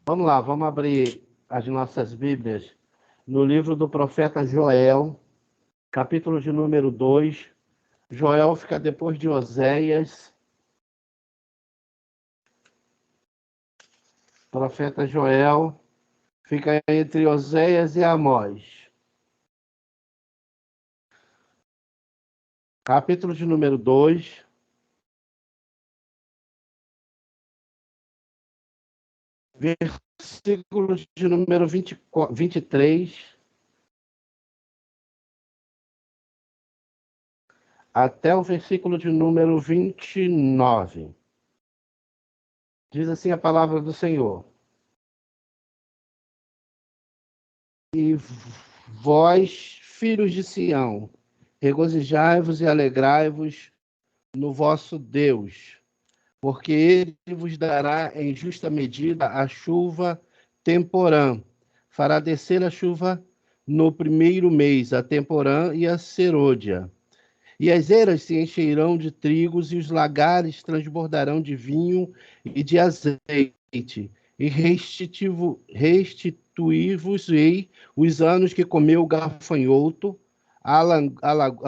Vamos lá, vamos abrir as nossas Bíblias no livro do profeta Joel, capítulo de número 2. Joel fica depois de Oséias. Profeta Joel fica entre Oséias e Amós. Capítulo de número 2. Versículo de número 23 até o versículo de número 29. Diz assim a palavra do Senhor. E vós, filhos de Sião, regozijai-vos e alegrai-vos no vosso Deus, porque ele vos dará em justa medida a chuva temporã. Fará descer a chuva no primeiro mês, a temporã e a serôdia. E as eiras se encherão de trigos, e os lagares transbordarão de vinho e de azeite. E restituir-vos-ei os anos que comeu o gafanhoto, a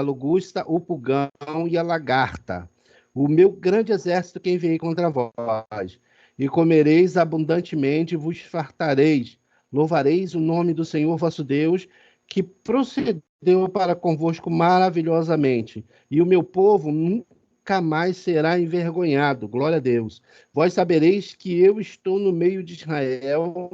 locusta, o pulgão e a lagarta. O meu grande exército que enviei contra vós. E comereis abundantemente, vos fartareis. Louvareis o nome do Senhor vosso Deus, que procedeu para convosco maravilhosamente, e o meu povo nunca mais será envergonhado. Glória a Deus. Vós sabereis que eu estou no meio de Israel,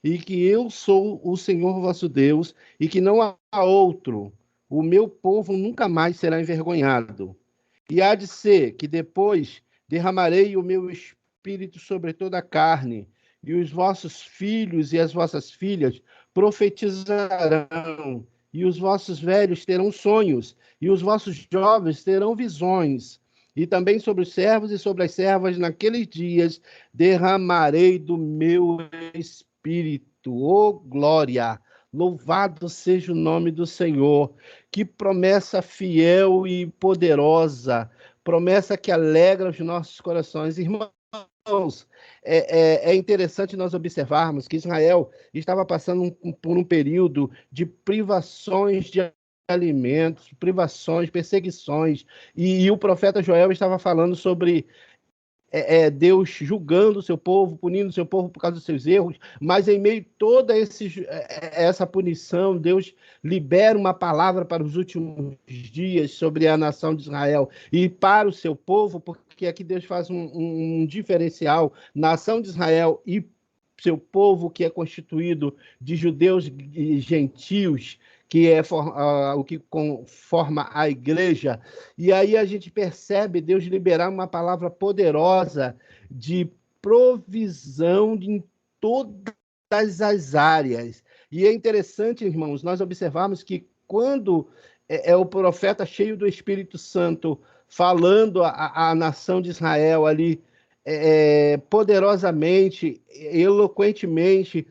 e que eu sou o Senhor vosso Deus, e que não há outro. O meu povo nunca mais será envergonhado. E há de ser que depois derramarei o meu espírito sobre toda a carne, e os vossos filhos e as vossas filhas profetizarão, e os vossos velhos terão sonhos, e os vossos jovens terão visões. E também sobre os servos e sobre as servas, naqueles dias, derramarei do meu espírito. Oh, glória! Louvado seja o nome do Senhor. Que promessa fiel e poderosa, promessa que alegra os nossos corações. Irmãos, é interessante nós observarmos que Israel estava passando por um período de privações de alimentos, privações, perseguições, e o profeta Joel estava falando sobre Deus julgando o seu povo, punindo o seu povo por causa dos seus erros, mas em meio a toda essa punição, Deus libera uma palavra para os últimos dias sobre a nação de Israel e para o seu povo, porque aqui Deus faz um diferencial, nação de Israel e seu povo que é constituído de judeus e gentios, que é o que forma a igreja. E aí a gente percebe Deus liberar uma palavra poderosa de provisão em todas as áreas. E é interessante, irmãos, nós observarmos que quando o profeta cheio do Espírito Santo falando à nação de Israel ali, poderosamente, eloquentemente,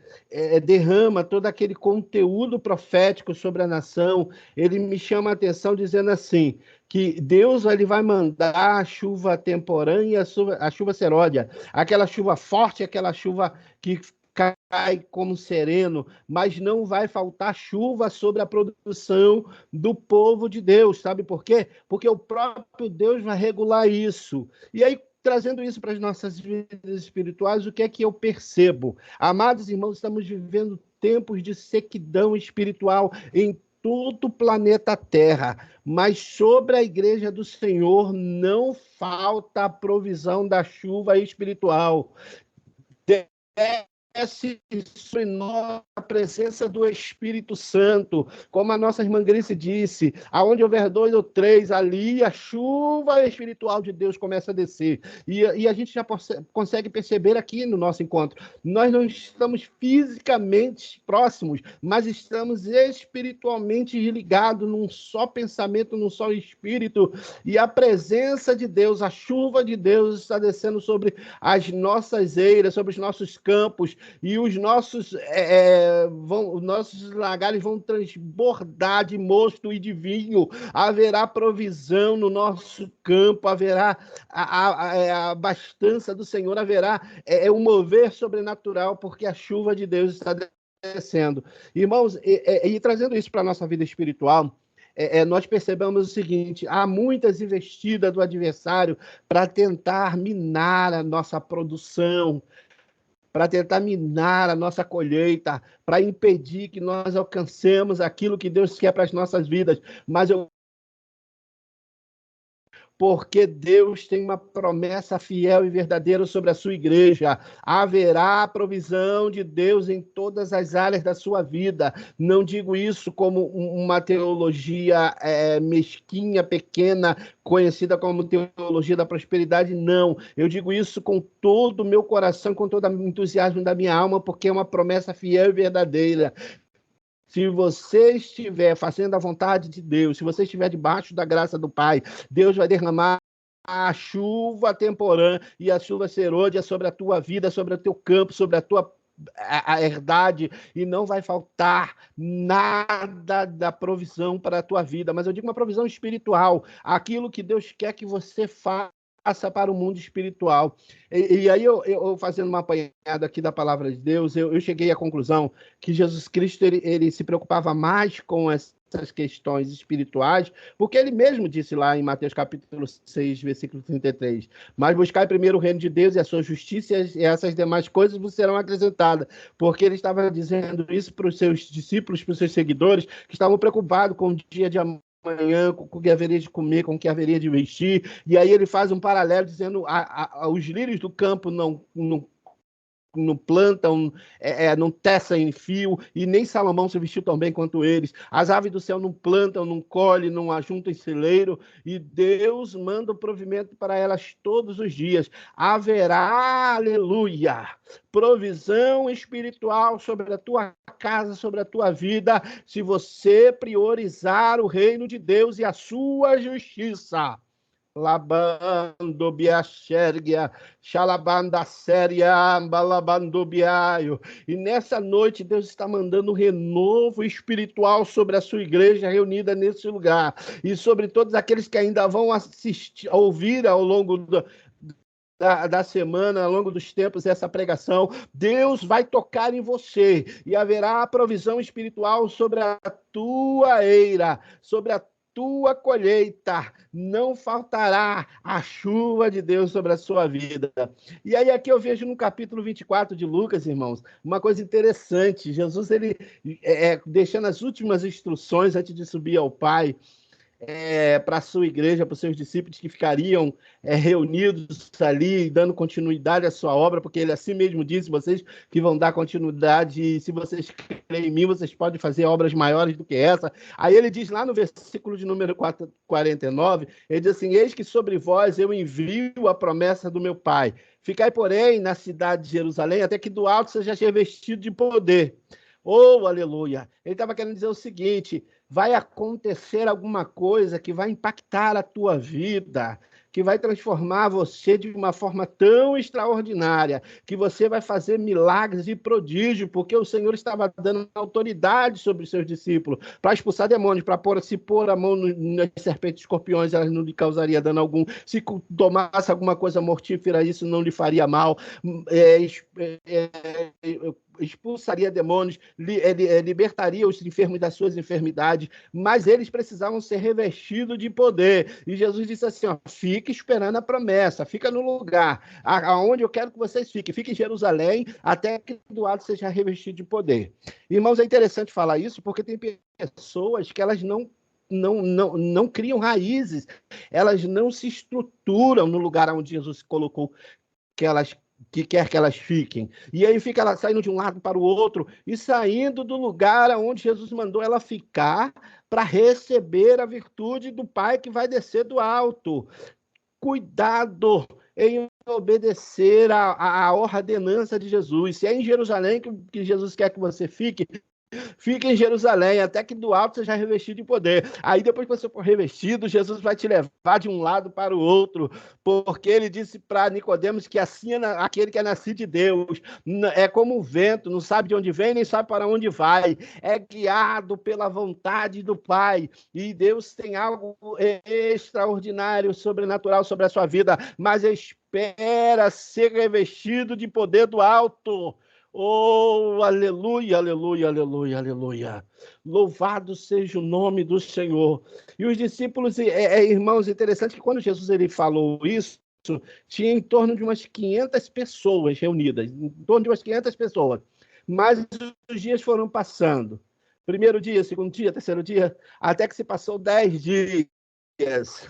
derrama todo aquele conteúdo profético sobre a nação. Ele me chama a atenção dizendo assim, que Deus ele vai mandar a chuva temporã e a chuva seródia, aquela chuva forte, aquela chuva que cai como sereno, mas não vai faltar chuva sobre a produção do povo de Deus, sabe por quê? Porque o próprio Deus vai regular isso. E aí, trazendo isso para as nossas vidas espirituais, o que é que eu percebo? Amados irmãos, estamos vivendo tempos de sequidão espiritual em todo o planeta Terra, mas sobre a igreja do Senhor não falta a provisão da chuva espiritual. Desce sobre nós a presença do Espírito Santo, como a nossa irmã Grace disse, aonde houver 2 ou 3, ali a chuva espiritual de Deus começa a descer, e a gente já consegue perceber aqui no nosso encontro, nós não estamos fisicamente próximos, mas estamos espiritualmente ligados num só pensamento, num só espírito, e a presença de Deus, a chuva de Deus está descendo sobre as nossas eiras, sobre os nossos campos, e os nossos nossos lagares vão transbordar de mosto e de vinho, haverá provisão no nosso campo, haverá a abastança do Senhor, haverá um mover sobrenatural, porque a chuva de Deus está descendo. Irmãos, e trazendo isso para a nossa vida espiritual, nós percebemos o seguinte: há muitas investidas do adversário para tentar minar a nossa produção, para tentar minar a nossa colheita, para impedir que nós alcancemos aquilo que Deus quer para as nossas vidas. Mas porque Deus tem uma promessa fiel e verdadeira sobre a sua igreja. Haverá provisão de Deus em todas as áreas da sua vida. Não digo isso como uma teologia mesquinha, pequena, conhecida como teologia da prosperidade, não. Eu digo isso com todo o meu coração, com todo o entusiasmo da minha alma, porque é uma promessa fiel e verdadeira. Se você estiver fazendo a vontade de Deus, se você estiver debaixo da graça do Pai, Deus vai derramar a chuva temporã e a chuva serôdia sobre a tua vida, sobre o teu campo, sobre a tua herdade, e não vai faltar nada da provisão para a tua vida. Mas eu digo uma provisão espiritual, aquilo que Deus quer que você faça para o mundo espiritual. E aí, eu fazendo uma apanhada aqui da palavra de Deus, eu cheguei à conclusão que Jesus Cristo ele se preocupava mais com essas questões espirituais, porque ele mesmo disse lá em Mateus capítulo 6, versículo 33, mas buscai primeiro o reino de Deus e a sua justiça, e essas demais coisas vos serão acrescentadas, porque ele estava dizendo isso para os seus discípulos, para os seus seguidores, que estavam preocupados com o dia de amanhã, com o que haveria de comer, com o que haveria de vestir. E aí ele faz um paralelo dizendo: os lírios do campo não plantam, não tecem em fio, e nem Salomão se vestiu tão bem quanto eles. As aves do céu não plantam, não colhem, não ajuntam em celeiro, e Deus manda o provimento para elas todos os dias. Haverá, aleluia, provisão espiritual sobre a tua casa, sobre a tua vida, se você priorizar o reino de Deus e a sua justiça. Labando biaxergia, xalabanda séria, balabando biaio. E nessa noite Deus está mandando um renovo espiritual sobre a sua igreja reunida nesse lugar, e sobre todos aqueles que ainda vão assistir, ouvir ao longo da semana, ao longo dos tempos, essa pregação. Deus vai tocar em você, e haverá provisão espiritual sobre a tua eira, sobre a tua colheita, não faltará a chuva de Deus sobre a sua vida. E aí aqui eu vejo no capítulo 24 de Lucas, irmãos, uma coisa interessante. Jesus, ele deixando as últimas instruções antes de subir ao Pai, para a sua igreja, para os seus discípulos que ficariam reunidos ali, dando continuidade à sua obra, porque ele assim mesmo disse: vocês que vão dar continuidade, e se vocês creem em mim, vocês podem fazer obras maiores do que essa. Aí ele diz lá no versículo de número 49, ele diz assim: eis que sobre vós eu envio a promessa do meu Pai. Ficai, porém, na cidade de Jerusalém, até que do alto seja revestido de poder. Oh, aleluia! Ele estava querendo dizer o seguinte: vai acontecer alguma coisa que vai impactar a tua vida, que vai transformar você de uma forma tão extraordinária, que você vai fazer milagres e prodígios, porque o Senhor estava dando autoridade sobre os seus discípulos para expulsar demônios, para se pôr a mão nas serpentes e escorpiões, elas não lhe causaria dano algum. Se tomasse alguma coisa mortífera, isso não lhe faria mal. Expulsaria demônios, libertaria os enfermos das suas enfermidades, mas eles precisavam ser revestidos de poder. E Jesus disse assim: fique esperando a promessa, fica no lugar aonde eu quero que vocês fiquem, fique em Jerusalém, até que do alto seja revestido de poder. Irmãos, é interessante falar isso, porque tem pessoas que elas não criam raízes, elas não se estruturam no lugar onde Jesus colocou que quer que elas fiquem. E aí fica ela saindo de um lado para o outro e saindo do lugar onde Jesus mandou ela ficar para receber a virtude do Pai que vai descer do alto. Cuidado em obedecer a ordenança de Jesus. Se é em Jerusalém que Jesus quer que você fique, Fica em Jerusalém, até que do alto seja revestido de poder. Aí depois que você for revestido, Jesus vai te levar de um lado para o outro, porque ele disse para Nicodemos que assim é aquele que é nascido de Deus. É como o vento, não sabe de onde vem, nem sabe para onde vai. É guiado pela vontade do Pai. E Deus tem algo extraordinário, sobrenatural sobre a sua vida, mas espera ser revestido de poder do alto. Oh, aleluia, aleluia, aleluia, aleluia. Louvado seja o nome do Senhor. E os discípulos, irmãos, interessante que quando Jesus ele falou isso, tinha em torno de umas 500 pessoas reunidas, em torno de umas 500 pessoas. Mas os dias foram passando. Primeiro dia, segundo dia, terceiro dia, até que se passou 10 dias.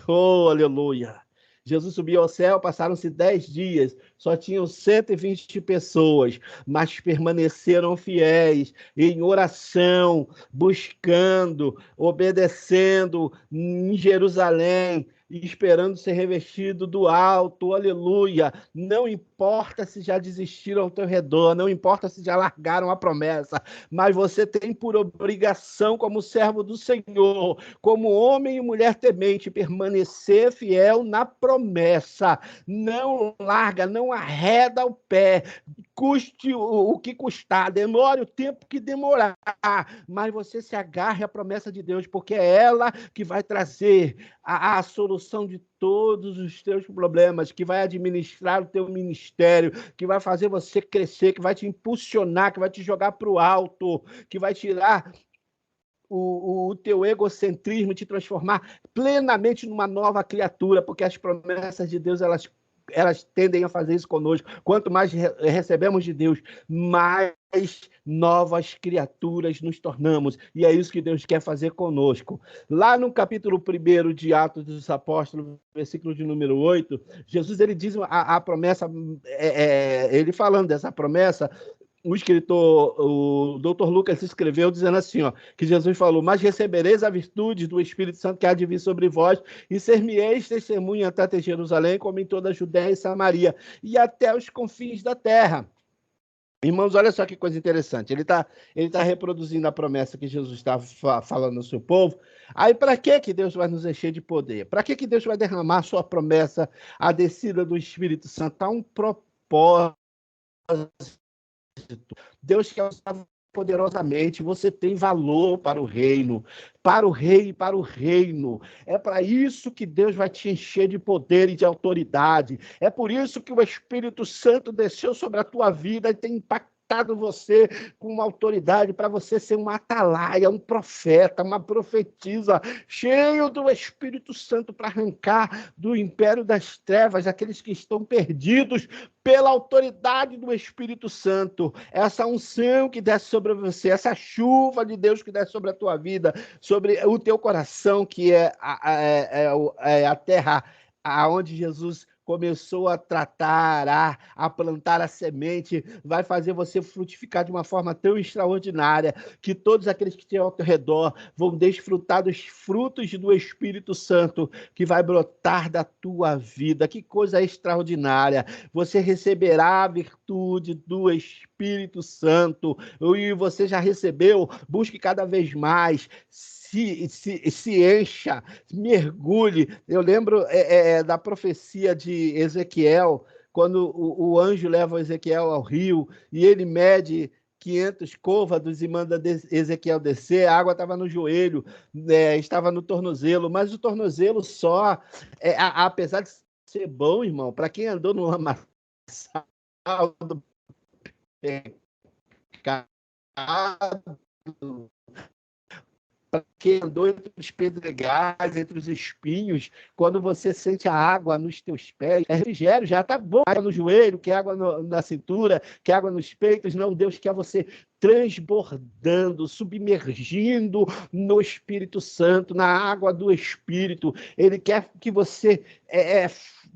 Oh, aleluia. Jesus subiu ao céu, passaram-se 10 dias, só tinham 120 pessoas, mas permaneceram fiéis, em oração, buscando, obedecendo em Jerusalém, esperando ser revestido do alto, aleluia. Não importa se já desistiram ao teu redor, não importa se já largaram a promessa, mas você tem por obrigação, como servo do Senhor, como homem e mulher temente, permanecer fiel na promessa. Não larga, não arreda o pé, custe o que custar, demore o tempo que demorar, mas você se agarre à promessa de Deus, porque é ela que vai trazer a solução de todos os teus problemas, que vai administrar o teu ministério, que vai fazer você crescer, que vai te impulsionar, que vai te jogar para o alto, que vai tirar o teu egocentrismo e te transformar plenamente numa nova criatura, porque as promessas de Deus, elas tendem a fazer isso conosco. Quanto mais recebemos de Deus, mais novas criaturas nos tornamos. E é isso que Deus quer fazer conosco. Lá no capítulo 1 de Atos dos Apóstolos, versículo de número 8, Jesus ele diz a promessa, ele falando dessa promessa, o escritor, o Dr. Lucas escreveu dizendo assim, ó, que Jesus falou: mas recebereis a virtude do Espírito Santo que há de vir sobre vós, e ser-me-eis testemunha até Jerusalém, como em toda a Judéia e Samaria, e até os confins da terra. Irmãos, olha só que coisa interessante. Ele tá reproduzindo a promessa que Jesus estava falando ao seu povo. Aí, para que Deus vai nos encher de poder? Para que Deus vai derramar a sua promessa, a descida do Espírito Santo? Há um propósito. Deus quer usar poderosamente, você tem valor para o reino, para o rei e para o reino. É para isso que Deus vai te encher de poder e de autoridade. É por isso que o Espírito Santo desceu sobre a tua vida e tem impactado você com uma autoridade para você ser um atalaia, um profeta, uma profetisa, cheio do Espírito Santo para arrancar do império das trevas aqueles que estão perdidos pela autoridade do Espírito Santo. Essa unção que desce sobre você, essa chuva de Deus que desce sobre a tua vida, sobre o teu coração, que é a terra aonde Jesus começou a tratar, a plantar a semente, vai fazer você frutificar de uma forma tão extraordinária que todos aqueles que estão ao teu redor vão desfrutar dos frutos do Espírito Santo que vai brotar da tua vida. Que coisa extraordinária! Você receberá a virtude do Espírito Santo e você já recebeu, busque cada vez mais. Se encha, mergulhe. Eu lembro da profecia de Ezequiel, quando o anjo leva Ezequiel ao rio e ele mede 500 côvados e manda Ezequiel descer, a água estava no joelho, estava no tornozelo, mas o tornozelo só, apesar de ser bom, irmão, para quem andou no lamaçal do pecado, para quem andou entre os pedregais, entre os espinhos, quando você sente a água nos teus pés, é refrigério, já está bom. Água no joelho, que água na cintura, que água nos peitos. Não, Deus quer você transbordando, submergindo no Espírito Santo, na água do Espírito. Ele quer que você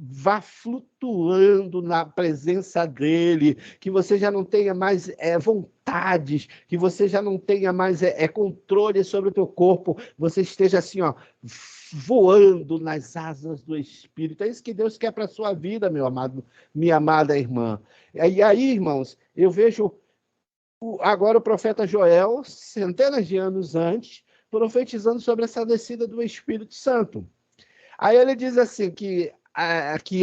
vá flutuando na presença dele, que você já não tenha mais vontades, que você já não tenha mais controle sobre o teu corpo, você esteja assim, ó, voando nas asas do Espírito. É isso que Deus quer para a sua vida, meu amado, minha amada irmã. E aí, irmãos, eu vejo agora o profeta Joel, centenas de anos antes, profetizando sobre essa descida do Espírito Santo. Aí ele diz assim que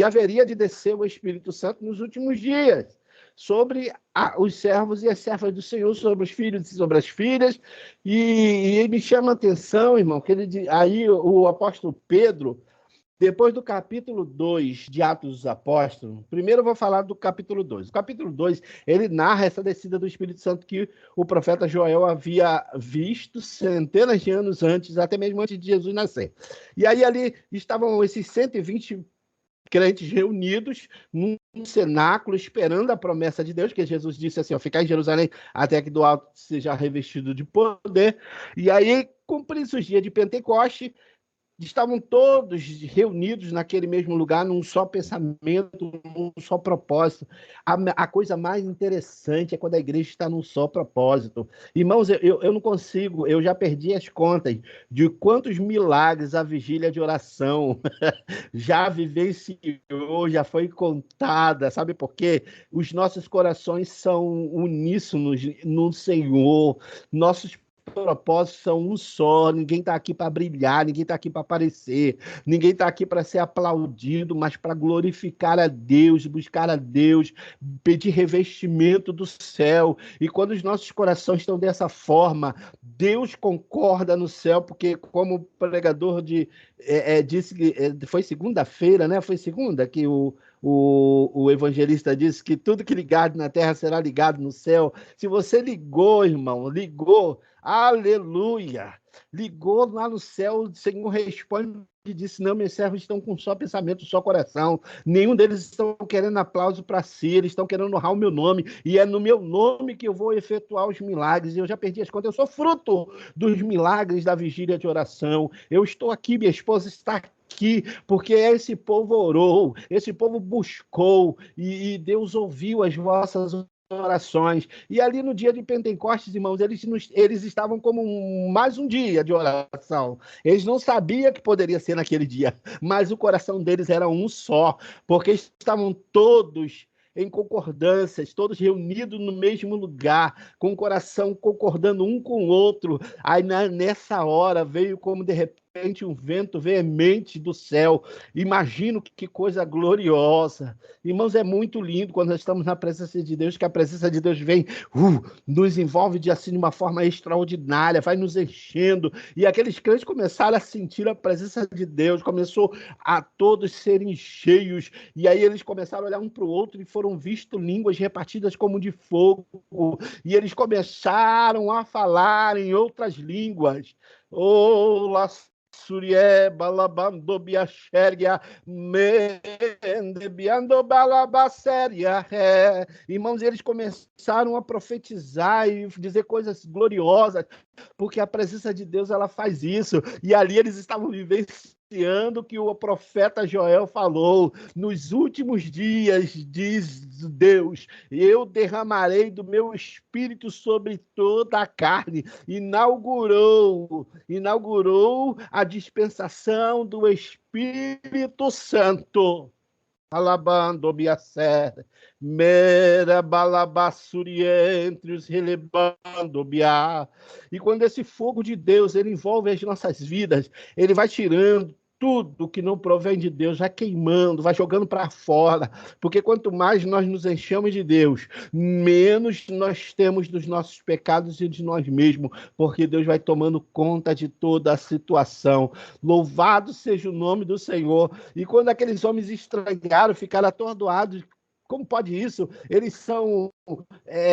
haveria de descer o Espírito Santo nos últimos dias, sobre os servos e as servas do Senhor, sobre os filhos e sobre as filhas, e me chama a atenção, irmão, que aí o apóstolo Pedro, depois do capítulo 2 de Atos dos Apóstolos, primeiro eu vou falar do capítulo 2. O capítulo 2, ele narra essa descida do Espírito Santo que o profeta Joel havia visto centenas de anos antes, até mesmo antes de Jesus nascer. E aí ali estavam esses 120 crentes reunidos num cenáculo, esperando a promessa de Deus, que Jesus disse assim, ó, ficar em Jerusalém até que do alto seja revestido de poder. E aí, cumpridos os dias de Pentecoste, estavam todos reunidos naquele mesmo lugar, num só pensamento, num só propósito. A coisa mais interessante é quando a igreja está num só propósito. Irmãos, eu não consigo, eu já perdi as contas de quantos milagres a vigília de oração já vivenciou, já foi contada. Sabe por quê? Os nossos corações são uníssonos no Senhor, nossos propósitos são um só, ninguém está aqui para brilhar, ninguém está aqui para aparecer, ninguém está aqui para ser aplaudido, mas para glorificar a Deus, buscar a Deus, pedir revestimento do céu. E quando os nossos corações estão dessa forma, Deus concorda no céu, porque como o pregador disse que foi segunda-feira, né? Foi segunda que o evangelista disse que tudo que ligado na terra será ligado no céu. Se você ligou, irmão, ligou, aleluia! Ligou lá no céu, o Senhor responde e disse: não, meus servos estão com só pensamento, só coração. Nenhum deles estão querendo aplauso para si, eles estão querendo honrar o meu nome, e é no meu nome que eu vou efetuar os milagres. E eu já perdi as contas, eu sou fruto dos milagres da vigília de oração. Eu estou aqui, minha esposa está aqui, porque esse povo orou, esse povo buscou, e Deus ouviu as vossas orações. E ali no dia de Pentecostes, irmãos, eles estavam como mais um dia de oração. Eles não sabiam que poderia ser naquele dia, mas o coração deles era um só, porque estavam todos em concordâncias, todos reunidos no mesmo lugar, com o coração concordando um com o outro. Aí nessa hora veio como de repente um vento veemente do céu. Imagino que coisa gloriosa. Irmãos, é muito lindo quando nós estamos na presença de Deus, que a presença de Deus vem, nos envolve de uma forma extraordinária, vai nos enchendo. E aqueles crentes começaram a sentir a presença de Deus, começou a todos serem cheios. E aí eles começaram a olhar um para o outro e foram vistos línguas repartidas como de fogo. E eles começaram a falar em outras línguas. Oh, Surie balabando biaxéria, mendebiando balabaséria. Irmãos, eles começaram a profetizar e dizer coisas gloriosas, porque a presença de Deus ela faz isso. E ali eles estavam vivenciando que o profeta Joel falou: nos últimos dias, diz Deus, eu derramarei do meu espírito sobre toda a carne. Inaugurou a dispensação do Espírito Santo. Alabando biacer, mera balabassuri entre os relebando biá. E quando esse fogo de Deus ele envolve as nossas vidas, ele vai tirando tudo que não provém de Deus, vai queimando, vai jogando para fora, porque quanto mais nós nos enchemos de Deus, menos nós temos dos nossos pecados e de nós mesmos, porque Deus vai tomando conta de toda a situação. Louvado seja o nome do Senhor. E quando aqueles homens estranharam, ficaram atordoados, como pode isso? Eles são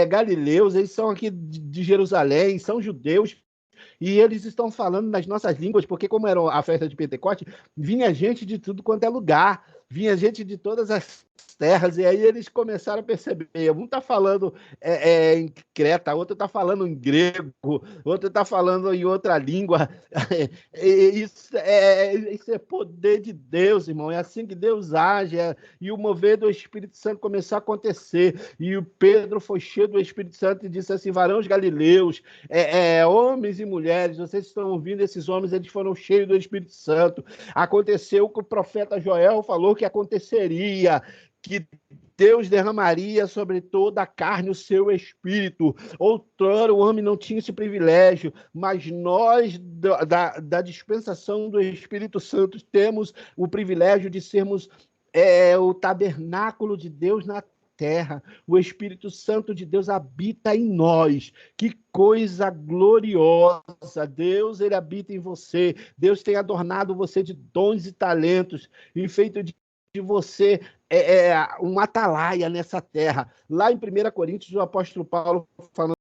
galileus, eles são aqui de Jerusalém, são judeus, e eles estão falando nas nossas línguas, porque como era a festa de Pentecoste, vinha gente de tudo quanto é lugar, vinha gente de todas as terras, e aí eles começaram a perceber, um está falando em Creta, outro está falando em grego, outro está falando em outra língua. Isso é poder de Deus, irmão, é assim que Deus age, e o mover do Espírito Santo começou a acontecer, e o Pedro foi cheio do Espírito Santo e disse assim: varões galileus, homens e mulheres, vocês estão ouvindo esses homens, eles foram cheios do Espírito Santo. Aconteceu o que o profeta Joel falou que aconteceria, que Deus derramaria sobre toda a carne o seu espírito. Outrora o homem não tinha esse privilégio, mas nós, da dispensação do Espírito Santo, temos o privilégio de sermos o tabernáculo de Deus na terra. O Espírito Santo de Deus habita em nós. Que coisa gloriosa! Deus, ele habita em você. Deus tem adornado você de dons e talentos e feito de você um atalaia nessa terra. Lá em 1 Coríntios, o apóstolo Paulo falando